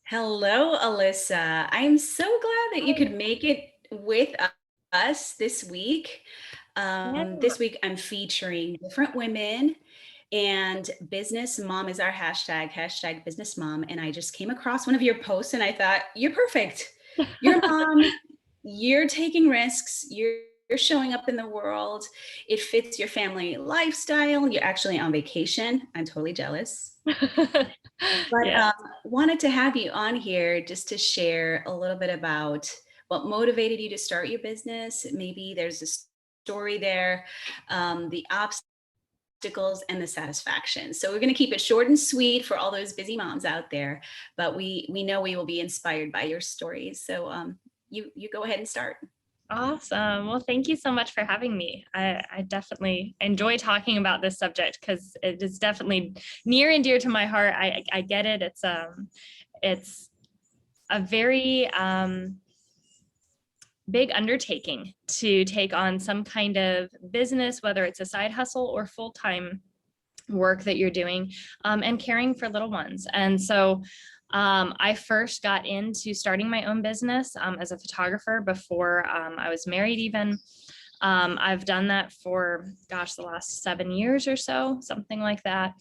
Hello, Alyssa. I am so glad that you Hi. could make it with us this week. Yeah. This week, I'm featuring different women, and business mom is our hashtag business mom. And I just came across one of your posts and I thought, you're perfect. You're a mom, you're taking risks, you're showing up in the world. It fits your family lifestyle. You're actually on vacation. I'm totally jealous. But Yeah. wanted to have you on here just to share a little bit about what motivated you to start your business. Maybe there's a story there, the obstacles and the satisfaction. So we're going to keep it short and sweet for all those busy moms out there. But we know we will be inspired by your stories. So you go ahead and start. Awesome. Well, thank you so much for having me. I definitely enjoy talking about this subject because it is definitely near and dear to my heart. I get it. It's a very big undertaking to take on some kind of business, whether it's a side hustle or full-time work that you're doing, and caring for little ones. And so I first got into starting my own business as a photographer before I was married even. I've done that for, gosh, the last 7 years or so, something like that.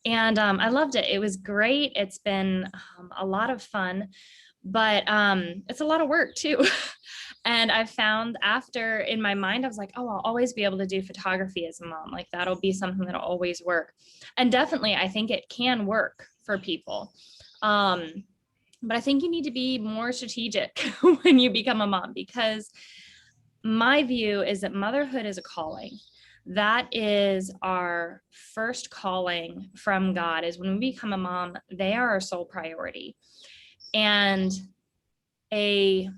And I loved it. It was great. It's been a lot of fun, but it's a lot of work too. And I found after in my mind, I was like, oh, I'll always be able to do photography as a mom. Like that'll be something that'll always work. And definitely, I think it can work for people. Um, but I think you need to be more strategic when you become a mom, because my view is that motherhood is a calling. That is our first calling from God, is when we become a mom, they are our sole priority. And a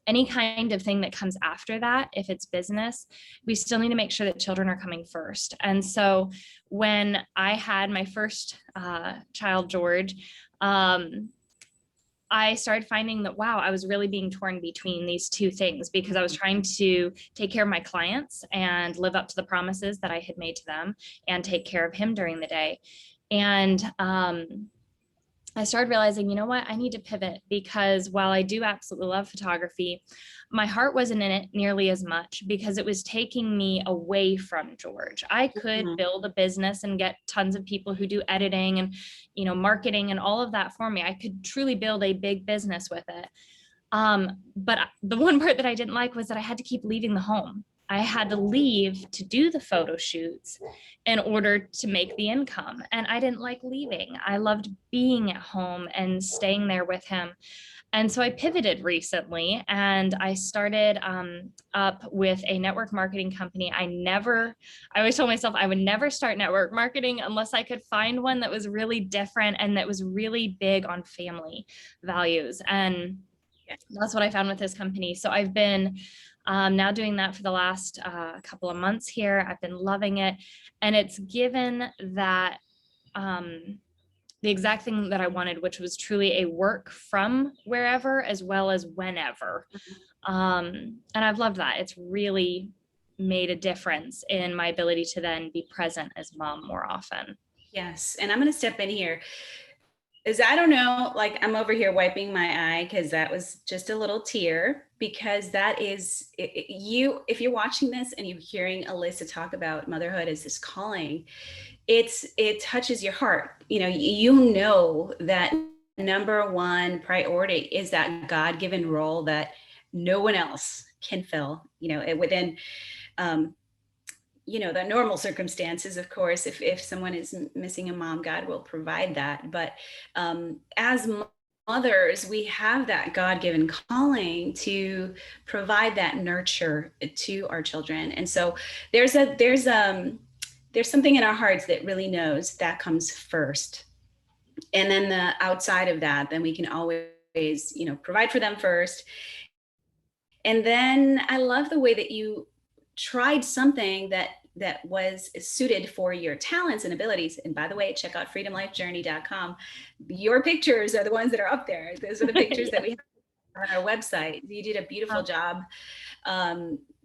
any kind of thing that comes after that, if it's business, we still need to make sure that children are coming first. And so when I had my first child, George, I started finding that, wow, I was really being torn between these two things, because I was trying to take care of my clients and live up to the promises that I had made to them and take care of him during the day. And I started realizing, you know what, I need to pivot, because while I do absolutely love photography, my heart wasn't in it nearly as much, because it was taking me away from George. I could Mhm. build a business and get tons of people who do editing and, marketing and all of that for me. I could truly build a big business with it. But the one part that I didn't like was that I had to keep leaving the home. I had to leave to do the photo shoots in order to make the income. And I didn't like leaving. I loved being at home and staying there with him. And so I pivoted recently and I started up with a network marketing company. I always told myself I would never start network marketing unless I could find one that was really different and that was really big on family values. And that's what I found with this company. So I've been now doing that for the last couple of months here. I've been loving it. And it's given that the exact thing that I wanted, which was truly a work from wherever as well as whenever. And I've loved that. It's really made a difference in my ability to then be present as mom more often. Yes, and I'm going to step in here. Is I don't know, like I'm over here wiping my eye because that was just a little tear, because that is you, if you're watching this and you're hearing Alyssa talk about motherhood as this calling, it touches your heart. You know that number one priority is that God-given role that no one else can fill, within um, the normal circumstances. Of course, if someone is missing a mom, God will provide that. But as mothers, we have that God-given calling to provide that nurture to our children. And so there's something in our hearts that really knows that comes first, and then the outside of that, then we can always provide for them first. And then I love the way that you tried something that was suited for your talents and abilities. And by the way, check out freedomlifejourney.com. Your pictures are the ones that are up there. Those are the pictures that we have on our website. You did a beautiful job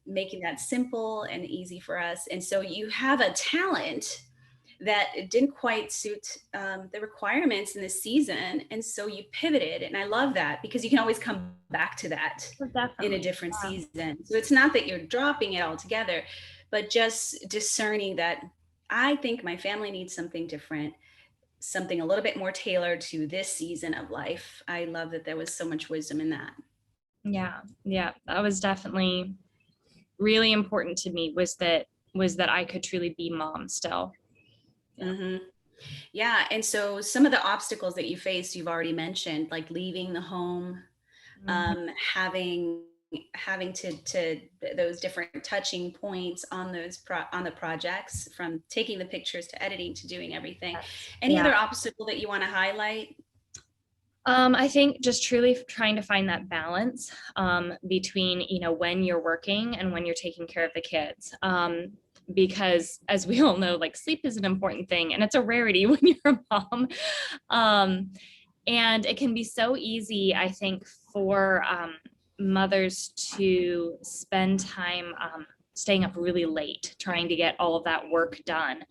making that simple and easy for us. And so you have a talent that it didn't quite suit the requirements in the season. And so you pivoted. And I love that because you can always come back to that Oh, in a definitely. different Yeah. season. So it's not that you're dropping it altogether, but just discerning that I think my family needs something different, something a little bit more tailored to this season of life. I love that there was so much wisdom in that. Yeah. Yeah. That was definitely really important to me, was that I could truly be mom still. Yeah. Hmm. Yeah. And so some of the obstacles that you face, you've already mentioned, like leaving the home, Mhm. having to those different touching points on on the projects, from taking the pictures to editing to doing everything. Yes. Any Yeah. other obstacle that you want to highlight? I think just truly trying to find that balance between, when you're working and when you're taking care of the kids. Because as we all know, like sleep is an important thing and it's a rarity when you're a mom. Um, and it can be so easy, I think, for mothers to spend time staying up really late trying to get all of that work done.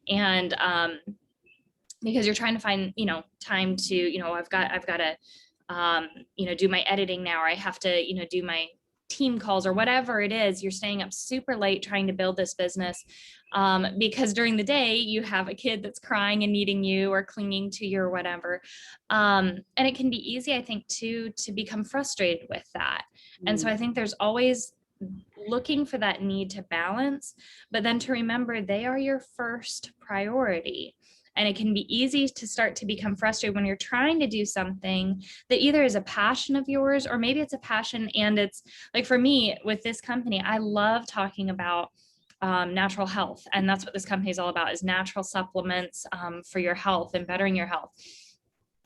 And because you're trying to find, time to, I've got to, do my editing now, or I have to, do my team calls or whatever it is. You're staying up super late trying to build this business, because during the day you have a kid that's crying and needing you or clinging to you or whatever. And it can be easy, I think, to become frustrated with that. And so Mm. I think there's always looking for that need to balance, but then to remember they are your first priority. And it can be easy to start to become frustrated when you're trying to do something that either is a passion of yours, or maybe it's a passion and it's like, for me with this company, I love talking about natural health. And that's what this company is all about, is natural supplements for your health and bettering your health.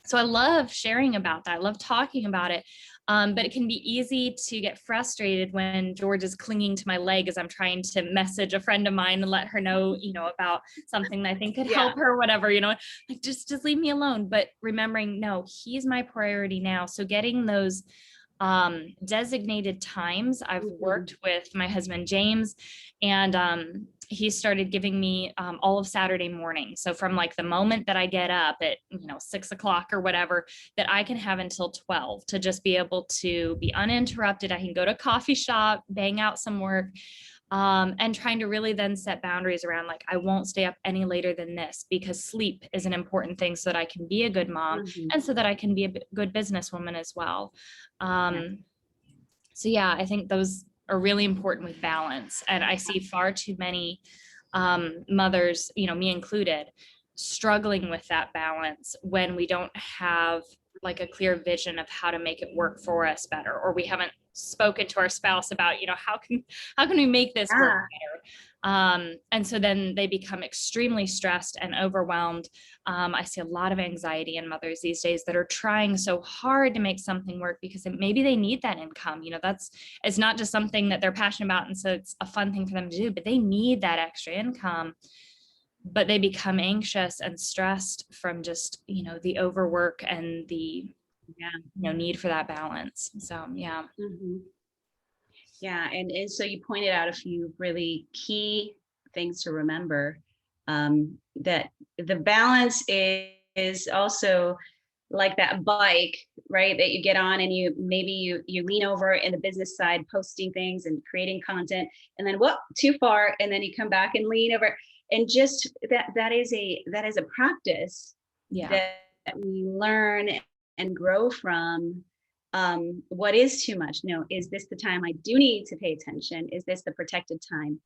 So I love sharing about that. I love talking about it. But it can be easy to get frustrated when George is clinging to my leg as I'm trying to message a friend of mine and let her know, about something that I think could Yeah. help her, or whatever, like just leave me alone. But remembering, no, he's my priority now. So getting those designated times. I've Mhm. worked with my husband, James, and he started giving me all of Saturday morning. So from like the moment that I get up at 6 o'clock or whatever, that I can have until 12 to just be able to be uninterrupted. I can go to a coffee shop, bang out some work, and trying to really then set boundaries around, like, I won't stay up any later than this, because sleep is an important thing so that I can be a good mom Mhm. and so that I can be a good businesswoman as well. Yeah. Um, so yeah, I think those are really important with balance. And I see far too many mothers, me included, struggling with that balance when we don't have like a clear vision of how to make it work for us better, or we haven't spoken to our spouse about, how can we make this work Yeah. better. And so then they become extremely stressed and overwhelmed. I see a lot of anxiety in mothers these days that are trying so hard to make something work because maybe they need that income. It's not just something that they're passionate about, and so it's a fun thing for them to do, but they need that extra income. But they become anxious and stressed from just, the overwork and the, Yeah. need for that balance. So yeah. Mhm. Yeah, and so you pointed out a few really key things to remember. That the balance is also like that bike, right? That you get on and you maybe you lean over in the business side, posting things and creating content, and then whoop, too far, and then you come back and lean over, and just that is a practice Yeah, that we learn and grow from. What is too much? No, is this the time I do need to pay attention? Is this the protected time?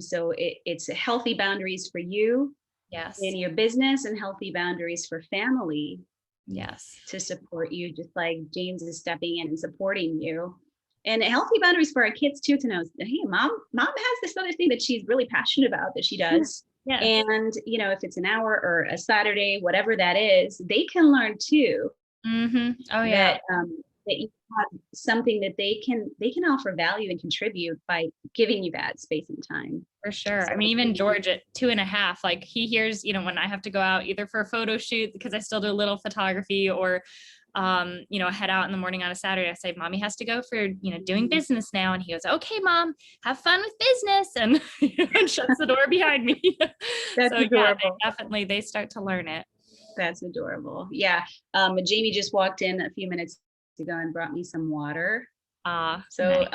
So it's healthy boundaries for you in yes, your business, and healthy boundaries for family yes, to support you, just like James is stepping in and supporting you. And healthy boundaries for our kids too, to know, hey, mom has this other thing that she's really passionate about that she does. yes. And if it's an hour or a Saturday, whatever that is, they can learn too Oh yeah. that you have something that they can offer value and contribute by giving you that space and time. For sure. So I mean, even George at 2.5, like he hears, when I have to go out either for a photo shoot, because I still do a little photography, or head out in the morning on a Saturday. I say, mommy has to go for, doing business now. And he goes, okay, mom, have fun with business. And, and shuts the door behind me. That's So yeah, adorable. they start to learn it. That's adorable. Yeah. Jamie just walked in a few minutes ago and brought me some water. So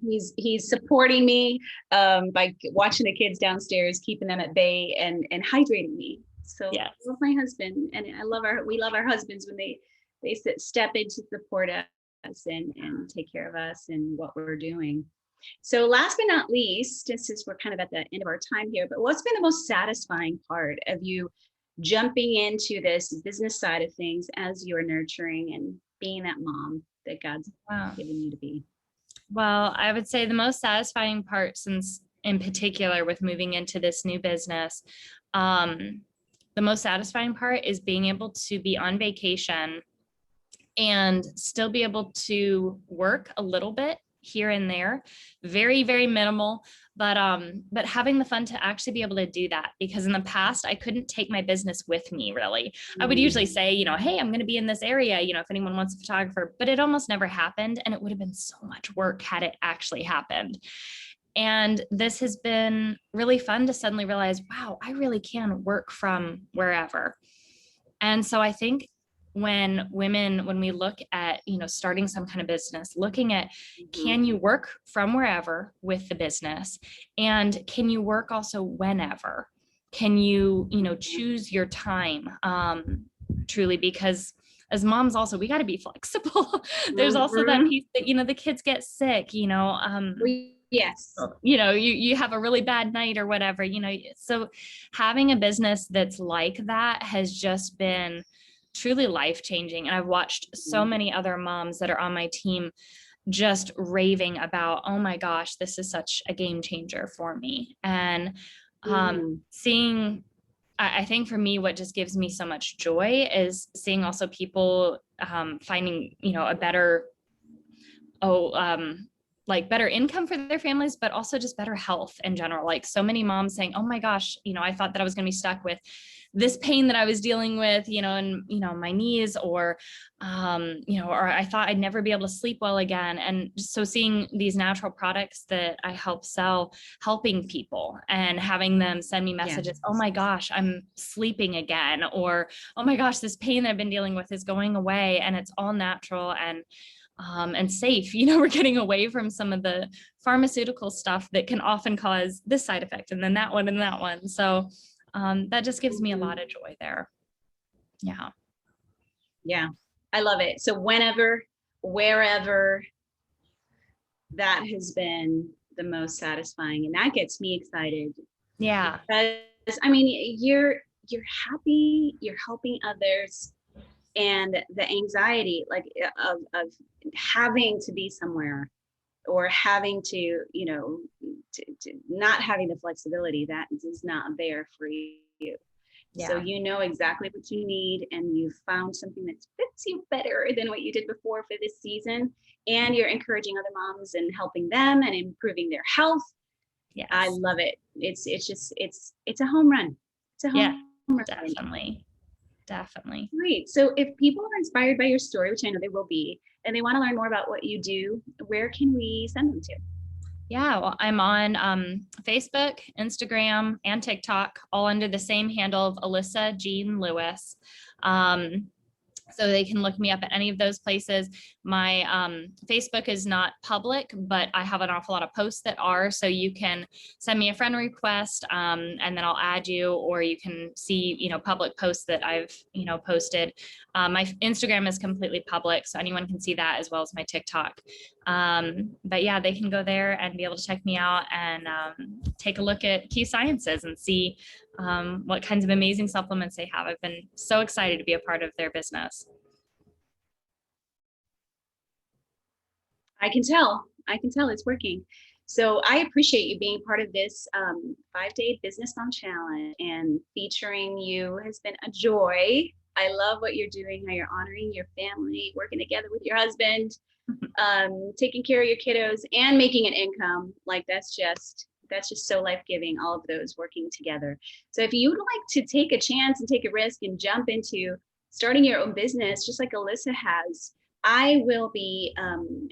Nice. he's supporting me by watching the kids downstairs, keeping them at bay and hydrating me. So Yes. I love my husband, and we love our husbands when they step in to support us and take care of us and what we're doing. So last but not least, since we're kind of at the end of our time here, but what's been the most satisfying part of you jumping into this business side of things as you're nurturing and being that mom that God's given you to be? Well, I would say the most satisfying part, since in particular with moving into this new business, the most satisfying part is being able to be on vacation and still be able to work a little bit here and there, very, very minimal, but having the fun to actually be able to do that, because in the past I couldn't take my business with me really. I would usually say, hey, I'm going to be in this area, if anyone wants a photographer, but it almost never happened. And it would have been so much work had it actually happened. And this has been really fun to suddenly realize, wow, I really can work from wherever. And so I think when we look at, starting some kind of business, looking at, can you work from wherever with the business? And can you work also whenever? Can you, choose your time, truly, because as moms also, we got to be flexible. There's also that piece that, the kids get sick, yes, you have a really bad night or whatever, so having a business that's like that has just been truly life-changing. And I've watched so many other moms that are on my team just raving about, oh my gosh, this is such a game changer for me. And seeing, I think for me, what just gives me so much joy is seeing also people finding, a better, like better income for their families, but also just better health in general. Like so many moms saying, oh my gosh, I thought that I was going to be stuck with this pain that I was dealing with, in, my knees, or, or I thought I'd never be able to sleep well again. And so seeing these natural products that I help sell, helping people and having them send me messages, oh my gosh, I'm sleeping again, or, oh my gosh, this pain that I've been dealing with is going away, and it's all natural and safe. We're getting away from some of the pharmaceutical stuff that can often cause this side effect and then that one and that one. So that just gives me a lot of joy there. Yeah. Yeah. I love it. So whenever, wherever, that has been the most satisfying, and that gets me excited. Yeah. Because I mean, you're happy, you're helping others, and the anxiety of having to be somewhere or having to, to not having the flexibility that is not there for you. Yeah. So you know exactly what you need, and you've found something that fits you better than what you did before for this season. And you're encouraging other moms and helping them and improving their health. Yeah, I love it. It's a home run. It's a home run. Definitely. Great. So if people are inspired by your story, which I know they will be, and they want to learn more about what you do, where can we send them to? Yeah, well, I'm on Facebook, Instagram, and TikTok, all under the same handle of Alyssa Jean Lewis. So they can look me up at any of those places. My Facebook is not public, but I have an awful lot of posts that are, so you can send me a friend request and then I'll add you, or you can see, public posts that I've, posted. My Instagram is completely public, so anyone can see that, as well as my TikTok. But yeah, they can go there and be able to check me out and take a look at Key Sciences and see what kinds of amazing supplements they have. I've been so excited to be a part of their business. I can tell it's working. So I appreciate you being part of this 5-day Business Mom Challenge, and featuring you has been a joy. I love what you're doing, how you're honoring your family, working together with your husband, taking care of your kiddos and making an income. Like that's just so life-giving, all of those working together. So if you would like to take a chance and take a risk and jump into starting your own business, just like Alyssa has, I will be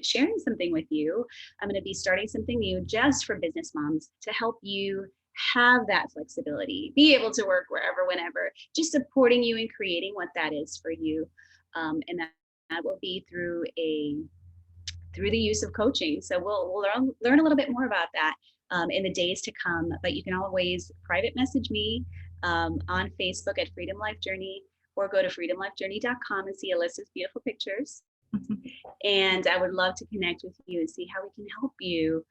sharing something with you. I'm going to be starting something new just for business moms to help you have that flexibility, be able to work wherever, whenever, just supporting you and creating what that is for you. And that will be through the use of coaching. So we'll learn a little bit more about that in the days to come. But you can always private message me on Facebook at Freedom Life Journey, or go to freedomlifejourney.com and see Alyssa's beautiful pictures. And I would love to connect with you and see how we can help you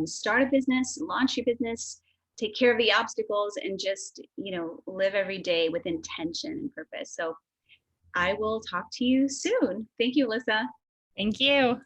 start a business, launch your business, take care of the obstacles, and just, live every day with intention and purpose. So I will talk to you soon. Thank you, Alyssa. Thank you.